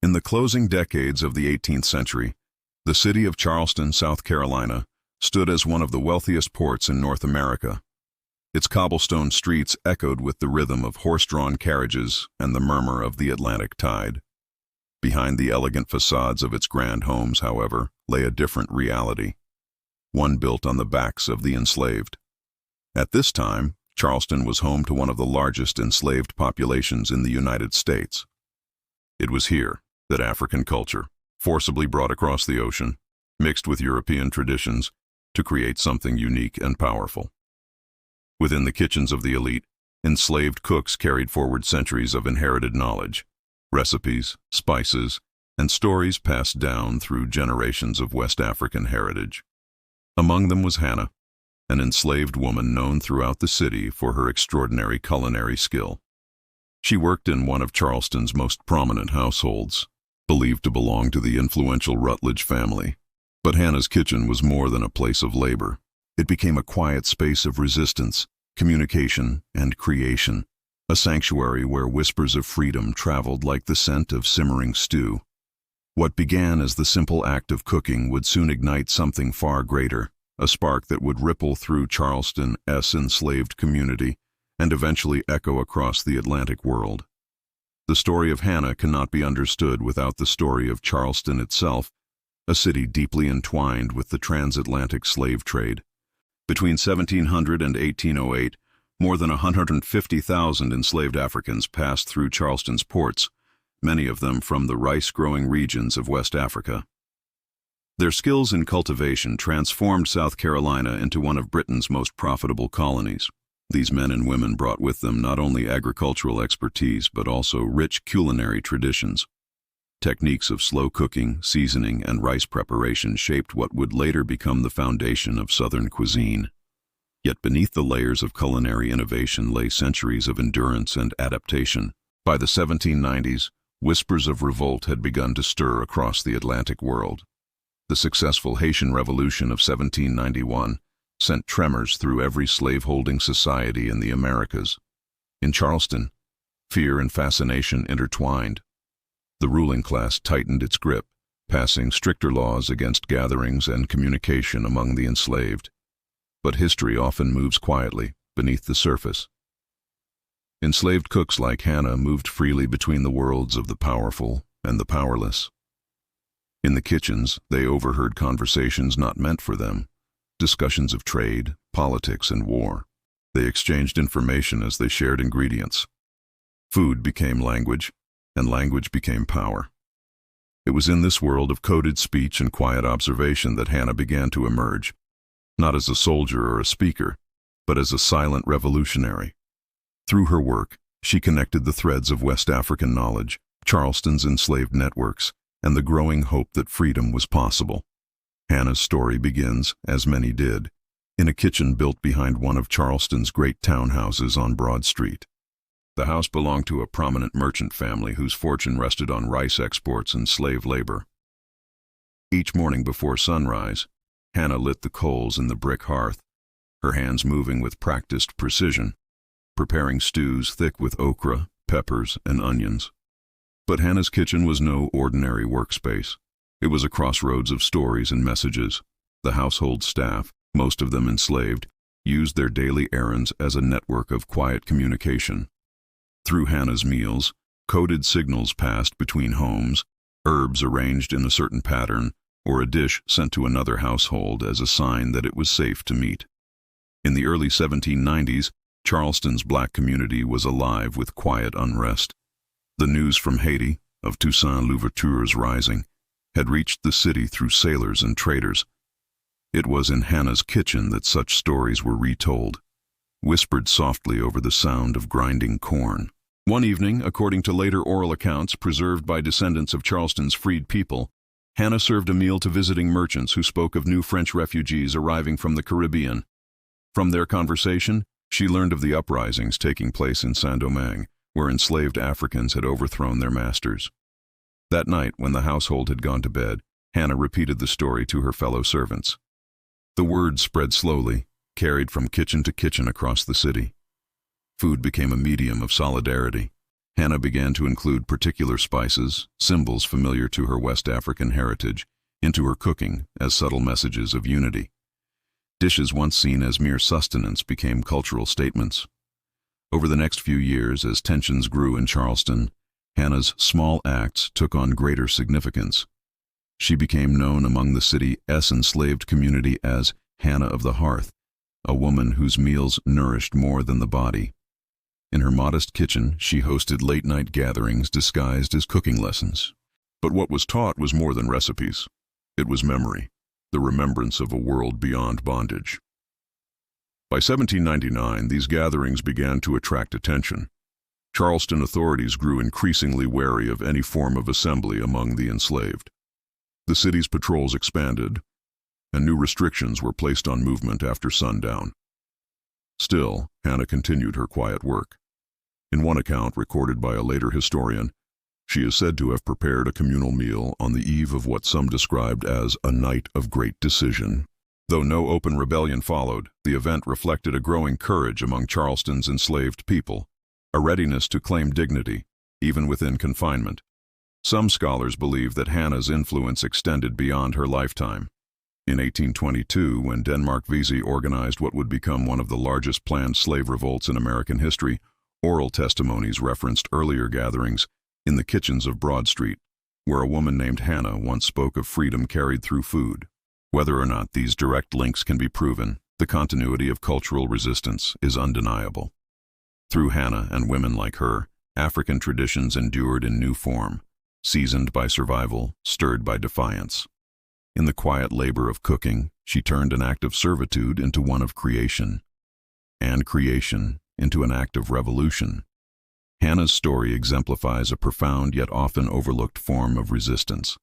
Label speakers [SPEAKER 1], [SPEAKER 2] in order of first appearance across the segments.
[SPEAKER 1] In the closing decades of the 18th century, the city of Charleston, South Carolina, stood as one of the wealthiest ports in North America. Its cobblestone streets echoed with the rhythm of horse-drawn carriages and the murmur of the Atlantic tide. Behind the elegant facades of its grand homes, however, lay a different reality, one built on the backs of the enslaved. At this time, Charleston was home to one of the largest enslaved populations in the United States. It was here that African culture, forcibly brought across the ocean, mixed with European traditions to create something unique and powerful. Within the kitchens of the elite, enslaved cooks carried forward centuries of inherited knowledge, recipes, spices, and stories passed down through generations of West African heritage. Among them was Hannah, an enslaved woman known throughout the city for her extraordinary culinary skill. She worked in one of Charleston's most prominent households, believed to belong to the influential Rutledge family. But Hannah's kitchen was more than a place of labor. It became a quiet space of resistance, communication, and creation, a sanctuary where whispers of freedom traveled like the scent of simmering stew. What began as the simple act of cooking would soon ignite something far greater, a spark that would ripple through Charleston's enslaved community and eventually echo across the Atlantic world. The story of Hannah cannot be understood without the story of Charleston itself, a city deeply entwined with the transatlantic slave trade. Between 1700 and 1808, more than 150,000 enslaved Africans passed through Charleston's ports, many of them from the rice-growing regions of West Africa. Their skills in cultivation transformed South Carolina into one of Britain's most profitable colonies. These men and women brought with them not only agricultural expertise but also rich culinary traditions. Techniques of slow cooking, seasoning, and rice preparation shaped what would later become the foundation of Southern cuisine. Yet beneath the layers of culinary innovation lay centuries of endurance and adaptation. By the 1790s, whispers of revolt had begun to stir across the Atlantic world. The successful Haitian Revolution of 1791 sent tremors through every slaveholding society in the Americas. In Charleston, fear and fascination intertwined. The ruling class tightened its grip, passing stricter laws against gatherings and communication among the enslaved. But history often moves quietly, beneath the surface. Enslaved cooks like Hannah moved freely between the worlds of the powerful and the powerless. In the kitchens, they overheard conversations not meant for them, discussions of trade, politics, and war. They exchanged information as they shared ingredients. Food became language, and language became power. It was in this world of coded speech and quiet observation that Hannah began to emerge, not as a soldier or a speaker, but as a silent revolutionary. Through her work, she connected the threads of West African knowledge, Charleston's enslaved networks, and the growing hope that freedom was possible. Hannah's story begins, as many did, in a kitchen built behind one of Charleston's great townhouses on Broad Street. The house belonged to a prominent merchant family whose fortune rested on rice exports and slave labor. Each morning before sunrise, Hannah lit the coals in the brick hearth, her hands moving with practiced precision, preparing stews thick with okra, peppers, and onions. But Hannah's kitchen was no ordinary workspace. It was a crossroads of stories and messages. The household staff, most of them enslaved, used their daily errands as a network of quiet communication. Through Hannah's meals, coded signals passed between homes, herbs arranged in a certain pattern, or a dish sent to another household as a sign that it was safe to meet. In the early 1790s, Charleston's black community was alive with quiet unrest. The news from Haiti, of Toussaint Louverture's rising, had reached the city through sailors and traders. It was in Hannah's kitchen that such stories were retold, whispered softly over the sound of grinding corn. One evening, according to later oral accounts preserved by descendants of Charleston's freed people, Hannah served a meal to visiting merchants who spoke of new French refugees arriving from the Caribbean. From their conversation, she learned of the uprisings taking place in Saint-Domingue, where enslaved Africans had overthrown their masters. That night, when the household had gone to bed, Hannah repeated the story to her fellow servants. The word spread slowly, carried from kitchen to kitchen across the city. Food became a medium of solidarity. Hannah began to include particular spices, symbols familiar to her West African heritage, into her cooking as subtle messages of unity. Dishes once seen as mere sustenance became cultural statements. Over the next few years, as tensions grew in Charleston, Hannah's small acts took on greater significance. She became known among the city's enslaved community as Hannah of the Hearth, a woman whose meals nourished more than the body. In her modest kitchen, she hosted late-night gatherings disguised as cooking lessons. But what was taught was more than recipes. It was memory, the remembrance of a world beyond bondage. By 1799, these gatherings began to attract attention. Charleston authorities grew increasingly wary of any form of assembly among the enslaved. The city's patrols expanded, and new restrictions were placed on movement after sundown. Still, Hannah continued her quiet work. In one account recorded by a later historian, she is said to have prepared a communal meal on the eve of what some described as a night of great decision. Though no open rebellion followed, the event reflected a growing courage among Charleston's enslaved people, a readiness to claim dignity, even within confinement. Some scholars believe that Hannah's influence extended beyond her lifetime. In 1822, when Denmark Vesey organized what would become one of the largest planned slave revolts in American history, oral testimonies referenced earlier gatherings in the kitchens of Broad Street, where a woman named Hannah once spoke of freedom carried through food. Whether or not these direct links can be proven, the continuity of cultural resistance is undeniable. Through Hannah and women like her, African traditions endured in new form, seasoned by survival, stirred by defiance. In the quiet labor of cooking, she turned an act of servitude into one of creation, and creation into an act of revolution. Hannah's story exemplifies a profound yet often overlooked form of resistance,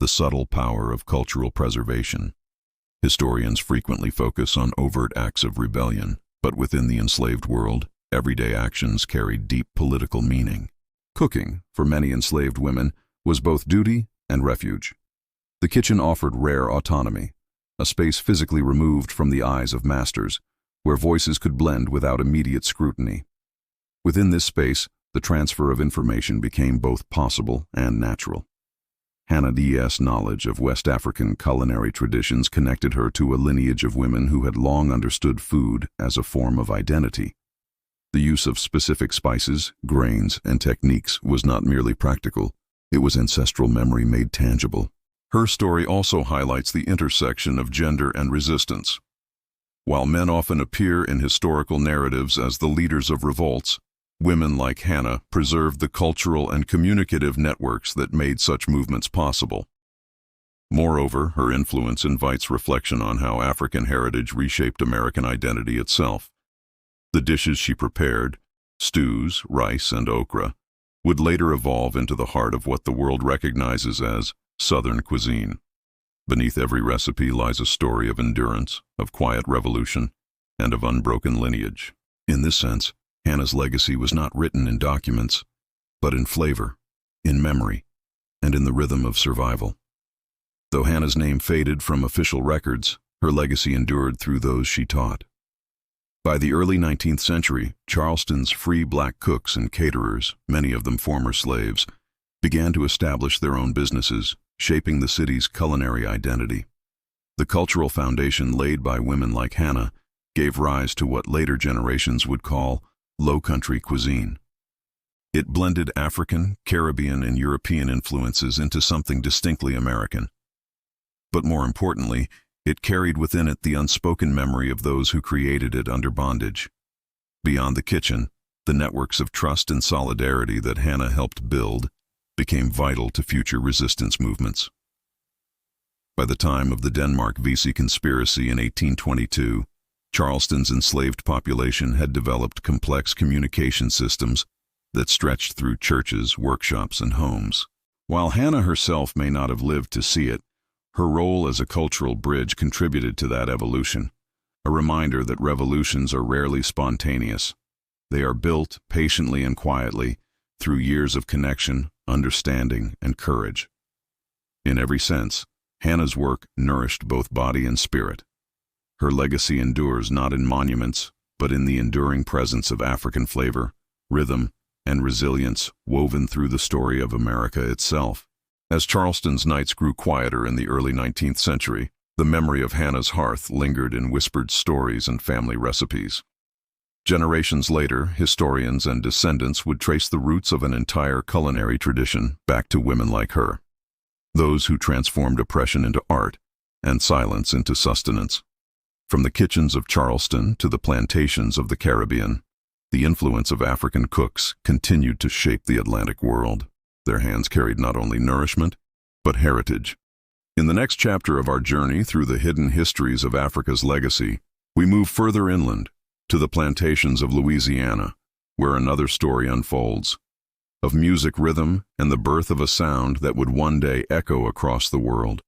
[SPEAKER 1] the subtle power of cultural preservation. Historians frequently focus on overt acts of rebellion, but within the enslaved world, everyday actions carried deep political meaning. Cooking, for many enslaved women, was both duty and refuge. The kitchen offered rare autonomy, a space physically removed from the eyes of masters, where voices could blend without immediate scrutiny. Within this space, the transfer of information became both possible and natural. Hannah's knowledge of West African culinary traditions connected her to a lineage of women who had long understood food as a form of identity. The use of specific spices, grains, and techniques was not merely practical, it was ancestral memory made tangible. Her story also highlights the intersection of gender and resistance. While men often appear in historical narratives as the leaders of revolts, women like Hannah preserved the cultural and communicative networks that made such movements possible. Moreover, her influence invites reflection on how African heritage reshaped American identity itself. The dishes she prepared, stews, rice, and okra, would later evolve into the heart of what the world recognizes as Southern cuisine. Beneath every recipe lies a story of endurance, of quiet revolution, and of unbroken lineage. In this sense, Hannah's legacy was not written in documents, but in flavor, in memory, and in the rhythm of survival. Though Hannah's name faded from official records, her legacy endured through those she taught. By the early 19th century, Charleston's free black cooks and caterers, many of them former slaves, began to establish their own businesses, shaping the city's culinary identity. The cultural foundation laid by women like Hannah gave rise to what later generations would call low-country cuisine. It blended African, Caribbean, and European influences into something distinctly American. But more importantly, it carried within it the unspoken memory of those who created it under bondage. Beyond the kitchen, the networks of trust and solidarity that Hannah helped build became vital to future resistance movements. By the time of the Denmark Vesey conspiracy in 1822, Charleston's enslaved population had developed complex communication systems that stretched through churches, workshops, and homes. While Hannah herself may not have lived to see it, her role as a cultural bridge contributed to that evolution, a reminder that revolutions are rarely spontaneous. They are built patiently and quietly through years of connection, understanding, and courage. In every sense, Hannah's work nourished both body and spirit. Her legacy endures not in monuments, but in the enduring presence of African flavor, rhythm, and resilience woven through the story of America itself. As Charleston's nights grew quieter in the early 19th century, the memory of Hannah's hearth lingered in whispered stories and family recipes. Generations later, historians and descendants would trace the roots of an entire culinary tradition back to women like her, those who transformed oppression into art and silence into sustenance. From the kitchens of Charleston to the plantations of the Caribbean, the influence of African cooks continued to shape the Atlantic world. Their hands carried not only nourishment, but heritage. In the next chapter of our journey through the hidden histories of Africa's legacy, we move further inland, to the plantations of Louisiana, where another story unfolds, of music rhythm and the birth of a sound that would one day echo across the world.